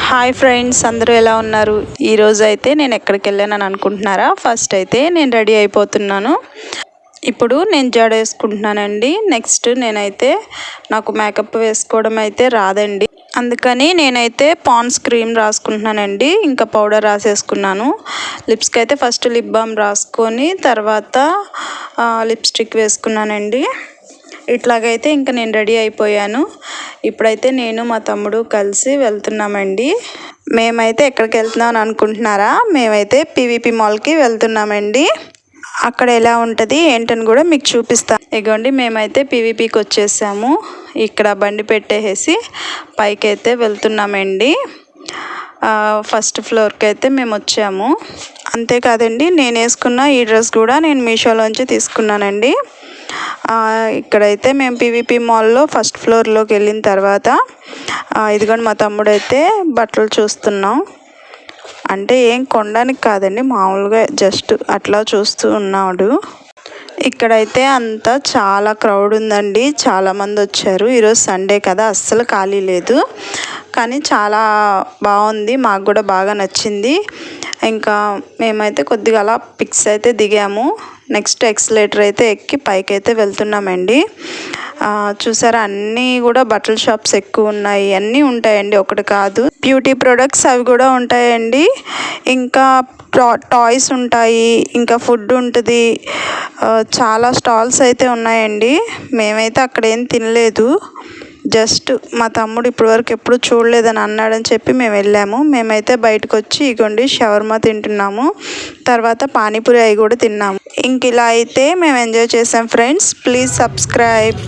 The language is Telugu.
హాయ్ ఫ్రెండ్స్, అందరూ ఎలా ఉన్నారు? ఈరోజు అయితే నేను ఎక్కడికి వెళ్ళానని అనుకుంటున్నారా? ఫస్ట్ అయితే నేను రెడీ అయిపోతున్నాను. ఇప్పుడు నేను జడ వేసుకుంటున్నానండి. నెక్స్ట్ నాకు మేకప్ వేసుకోవడం అయితే రాదండి. అందుకని నేనైతే పాండ్స్ క్రీమ్ రాసుకుంటున్నానండి. ఇంకా పౌడర్ రాసేసుకున్నాను. లిప్స్కి అయితే ఫస్ట్ లిప్ బామ్ రాసుకొని తర్వాత లిప్స్టిక్ వేసుకున్నానండి. ఇట్లాగైతే ఇంకా నేను రెడీ అయిపోయాను. ఇప్పుడైతే నేను మా తమ్ముడు కలిసి వెళ్తున్నామండి. మేమైతే ఎక్కడికి వెళ్తున్నాం అని అనుకుంటున్నారా? మేమైతే పీవీపీ మాల్కి వెళ్తున్నామండి. అక్కడ ఎలా ఉంటుంది ఏంటని కూడా మీకు చూపిస్తాను. ఇగోండి, మేమైతే పీవీపీకి వచ్చేసాము. ఇక్కడ బండి పెట్టేసి పైకి అయితే వెళ్తున్నామండి. ఫస్ట్ ఫ్లోర్కి అయితే మేము వచ్చాము. అంతేకాదండి, నేను వేసుకున్న ఈ డ్రెస్ కూడా నేను మీషోలోంచి తీసుకున్నానండి. ఇక్కడైతే మేము పీవీపీ మాల్లో ఫస్ట్ ఫ్లోర్లోకి వెళ్ళిన తర్వాత ఇదిగోండి మా తమ్ముడు అయితే బట్టలు చూస్తున్నాం. అంటే ఏం కొనడానికి కాదండి, మామూలుగా జస్ట్ అట్లా చూస్తూ ఉన్నాడు. ఇక్కడైతే అంతా చాలా క్రౌడ్ ఉందండి. చాలామంది వచ్చారు. ఈరోజు సండే కదా, అస్సలు ఖాళీ లేదు. కానీ చాలా బాగుంది, మాకు కూడా బాగా నచ్చింది. ఇంకా మేమైతే కొద్దిగా అలా పిక్స్ అయితే దిగాము. నెక్స్ట్ ఎక్స్లేటర్ అయితే ఎక్కి పైకి అయితే వెళ్తున్నామండి. చూసారా, అన్నీ కూడా బట్టల షాప్స్ ఎక్కువ ఉన్నాయి. అన్నీ ఉంటాయండి, ఒకటి కాదు. బ్యూటీ ప్రొడక్ట్స్ అవి కూడా ఉంటాయండి. ఇంకా టాయ్స్ ఉంటాయి, ఇంకా ఫుడ్ ఉంటుంది. చాలా స్టాల్స్ అయితే ఉన్నాయండి. మేమైతే అక్కడ ఏం తినలేదు. జస్ట్ మా తమ్ముడు ఇప్పటివరకు ఎప్పుడు చూడలేదని అన్నాడని చెప్పి మేము వెళ్ళాము. మేమైతే బయటకు వచ్చి ఇగోండి షవర్మా తింటున్నాము. తర్వాత పానీపూరి అవి కూడా తిన్నాము. ఇంక ఇలా అయితే మేము ఎంజాయ్ చేసాం ఫ్రెండ్స్. Please subscribe.